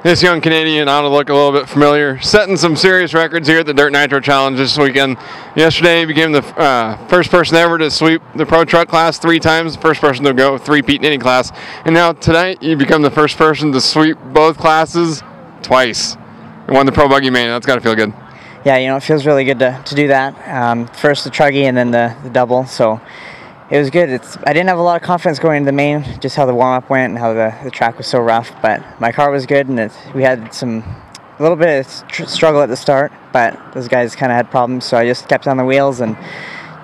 This young Canadian ought to look a little bit familiar, setting some serious records here at the Dirt Nitro Challenge this weekend. Yesterday he became the first person ever to sweep the Pro Truck class 3 times, first person to go 3-peat in any class. And now tonight you become the first person to sweep both classes twice. And won the Pro Buggy A Main. That's got to feel good. Yeah, you know, it feels really good to do that. First the truggy and then the double, so it was good. I didn't have a lot of confidence going into the main, just how the warm-up went and how the track was so rough, but my car was good, and we had a little bit of struggle at the start, but those guys kind of had problems, so I just kept on the wheels and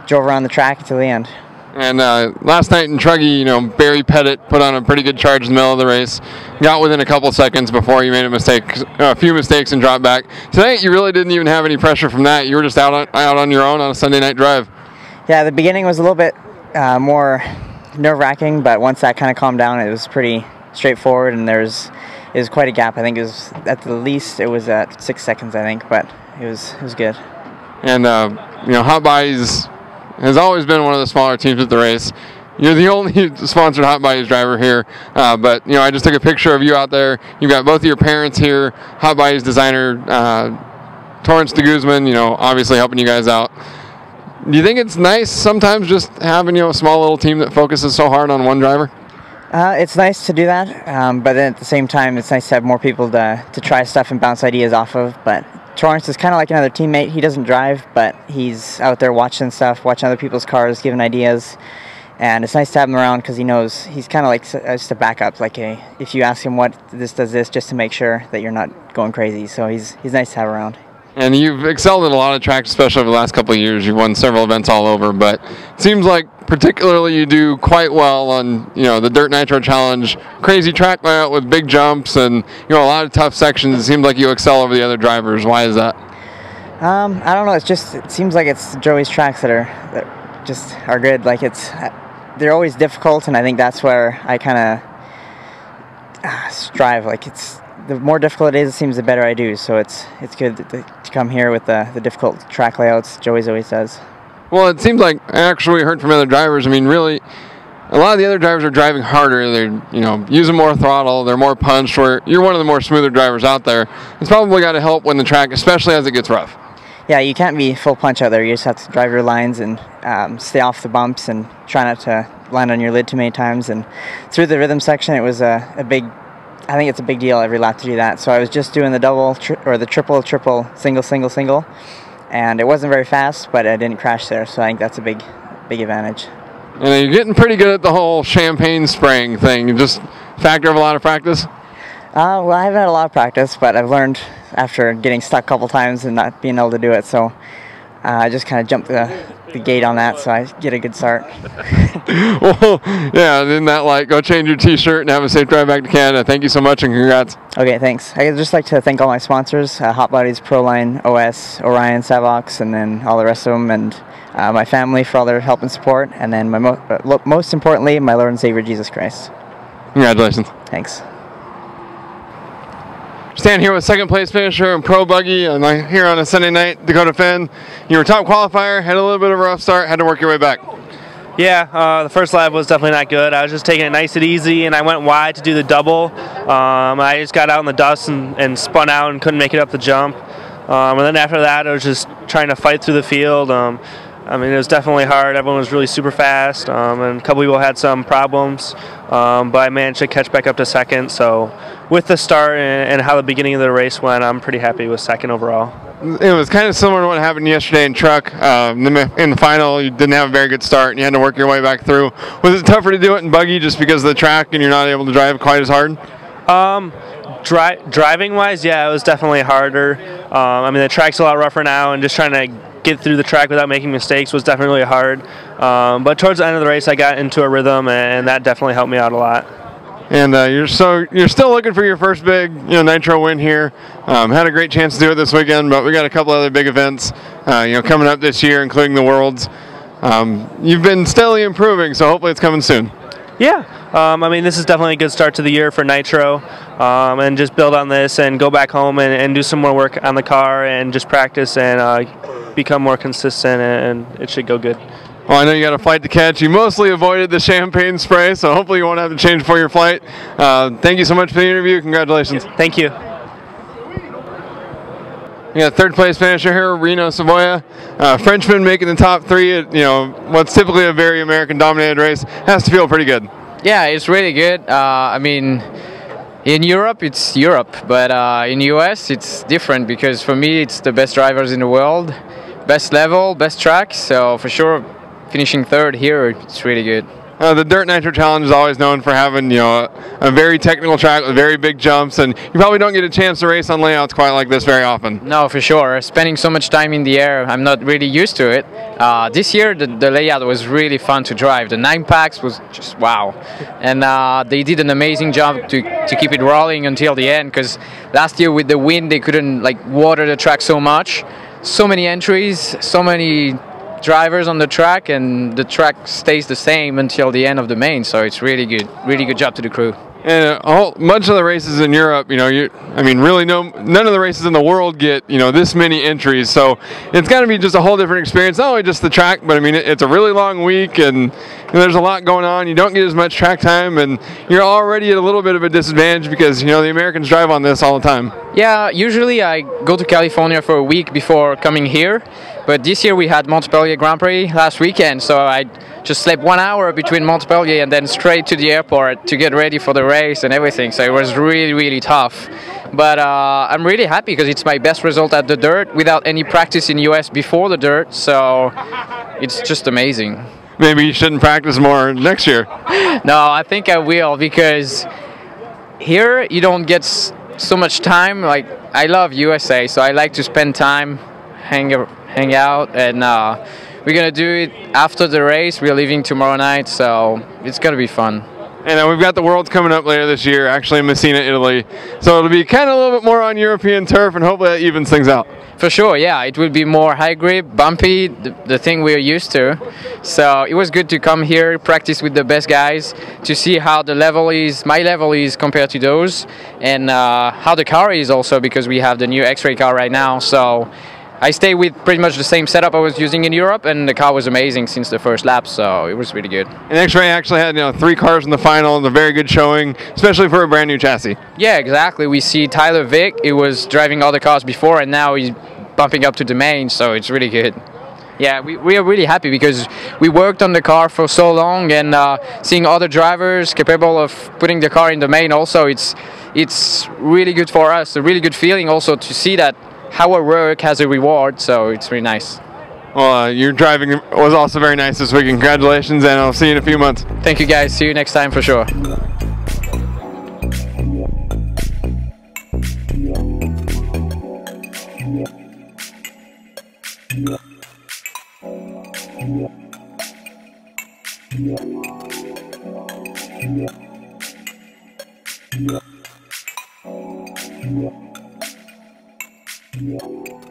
drove around the track until the end. And last night in truggy, you know, Barry Pettit put on a pretty good charge in the middle of the race, got within a couple seconds before you made a few mistakes and dropped back. Tonight you really didn't even have any pressure from that. You were just out on your own on a Sunday night drive. Yeah, the beginning was a little bit more nerve-wracking, but once that kind of calmed down, it was pretty straightforward, and it was quite a gap. I think it was at the least it was at 6 seconds, I think, but it was good. And you know, Hot Bodies has always been one of the smaller teams at the race. You're the only sponsored Hot Bodies driver here, but you know, I just took a picture of you out there. You've got both of your parents here, Hot Bodies designer Torrance de Guzman, you know, obviously helping you guys out. Do you think it's nice sometimes just having, you know, a small little team that focuses so hard on one driver? It's nice to do that, but then at the same time, it's nice to have more people to try stuff and bounce ideas off of. But Torrance is kind of like another teammate. He doesn't drive, but he's out there watching stuff, watching other people's cars, giving ideas. And it's nice to have him around because he knows he's kind of like just a backup. Like if you ask him what this does this, just to make sure that you're not going crazy. So he's nice to have around. And you've excelled in a lot of tracks, especially over the last couple of years. You've won several events all over, but it seems like particularly you do quite well on, you know, the Dirt Nitro Challenge. Crazy track layout with big jumps and, you know, a lot of tough sections. It seems like you excel over the other drivers. Why is that? I don't know. It seems like it's Joey's tracks that just are good. Like they're always difficult, and I think that's where I kind of strive. Like the more difficult it is, it seems the better I do. So it's good to come here with the difficult track layouts. Joey's always does. Well, it seems like I actually heard from other drivers. I mean, really, a lot of the other drivers are driving harder. They're, you know, using more throttle. They're more punched. Where you're one of the more smoother drivers out there. It's probably got to help when the track, especially as it gets rough. Yeah, you can't be full punch out there. You just have to drive your lines and stay off the bumps and try not to land on your lid too many times. And through the rhythm section, it was a big. I think it's a big deal every lap to do that. So I was just doing the double or the triple, single, and it wasn't very fast, but I didn't crash there. So I think that's a big advantage. And you're getting pretty good at the whole champagne spraying thing. Just factor of a lot of practice. Well, I haven't had a lot of practice, but I've learned after getting stuck a couple times and not being able to do it. So I just kind of jumped the gate on that, so I get a good start. Well, yeah, didn't that like go change your t-shirt and have a safe drive back to Canada. Thank you so much and congrats. Okay, thanks. I'd just like to thank all my sponsors, Hot Bodies, Proline, OS, Orion, Savox, and then all the rest of them, and my family for all their help and support, and then most importantly, my Lord and Savior, Jesus Christ. Congratulations. Thanks. Stand here with second place finisher in Pro Buggy and here on a Sunday night, Dakotah Phend. You were top qualifier, had a little bit of a rough start, had to work your way back. Yeah, the first lap was definitely not good. I was just taking it nice and easy, and I went wide to do the double. I just got out in the dust and spun out and couldn't make it up the jump. And then after that, I was just trying to fight through the field. I mean, it was definitely hard. Everyone was really super fast, and a couple people had some problems, but I managed to catch back up to second. So with the start and how the beginning of the race went, I'm pretty happy with second overall. It was kind of similar to what happened yesterday in truck. In the final, you didn't have a very good start, and you had to work your way back through. Was it tougher to do it in buggy just because of the track and you're not able to drive quite as hard? Driving-wise, yeah, it was definitely harder. I mean, the track's a lot rougher now, and just trying to get through the track without making mistakes was definitely hard. But towards the end of the race, I got into a rhythm, and that definitely helped me out a lot. And you're still looking for your first big, nitro win here. Had a great chance to do it this weekend, but we got a couple other big events, coming up this year, including the Worlds. You've been steadily improving, so hopefully it's coming soon. Yeah, I mean, this is definitely a good start to the year for Nitro, and just build on this and go back home and do some more work on the car and just practice and become more consistent, and it should go good. Well, I know you got a flight to catch. You mostly avoided the champagne spray, so hopefully you won't have to change for your flight. Thank you so much for the interview. Congratulations. Thank you. We got third place finisher here, Renaud Savoya, Frenchman making the top 3 at what's typically a very American-dominated race. Has to feel pretty good. Yeah, it's really good. I mean, in Europe, it's Europe, but in US, it's different because for me, it's the best drivers in the world, best level, best track. So for sure, finishing third here, it's really good. The Dirt Nitro Challenge is always known for having a very technical track with very big jumps, and you probably don't get a chance to race on layouts quite like this very often. No, for sure. Spending so much time in the air, I'm not really used to it. This year, the layout was really fun to drive. The 9 packs was just wow, and they did an amazing job to keep it rolling until the end. Because last year with the wind, they couldn't water the track so much. So many entries, so many drivers on the track, and the track stays the same until the end of the main, so it's really good job to the crew. And much of the races in Europe, I mean, really none of the races in the world get, this many entries. So it's got to be just a whole different experience. Not only just the track, but I mean, it's a really long week, and there's a lot going on. You don't get as much track time, and you're already at a little bit of a disadvantage because, the Americans drive on this all the time. Yeah, usually I go to California for a week before coming here, but this year we had Montpellier Grand Prix last weekend, so I just slept 1 hour between Montpellier and then straight to the airport to get ready for the race and everything, so it was really tough. But I'm really happy because it's my best result at the dirt without any practice in US before the dirt, so it's just amazing. Maybe you shouldn't practice more next year. No, I think I will, because here you don't get so much time. I love USA, so I like to spend time, hang out, and we're gonna do it after the race. We're leaving tomorrow night, so it's gonna be fun. And we've got the Worlds coming up later this year, actually in Messina, Italy. So it'll be kind of a little bit more on European turf, and hopefully that evens things out. For sure, yeah. It will be more high grip, bumpy, the thing we're used to. So it was good to come here, practice with the best guys, to see how the level is, my level is compared to those, and how the car is also, because we have the new X-Ray car right now. So I stay with pretty much the same setup I was using in Europe, and the car was amazing since the first lap, so it was really good. And X-Ray actually had 3 cars in the final, and a very good showing, especially for a brand new chassis. Yeah, exactly. We see Tyler Vick, he was driving other cars before, and now he's bumping up to the main, so it's really good. Yeah, we are really happy because we worked on the car for so long, and seeing other drivers capable of putting the car in the main also, it's really good for us, a really good feeling also to see that our work has a reward, so it's really nice. Well, your driving was also very nice this week. Congratulations, and I'll see you in a few months. Thank you guys, see you next time for sure. Yeah.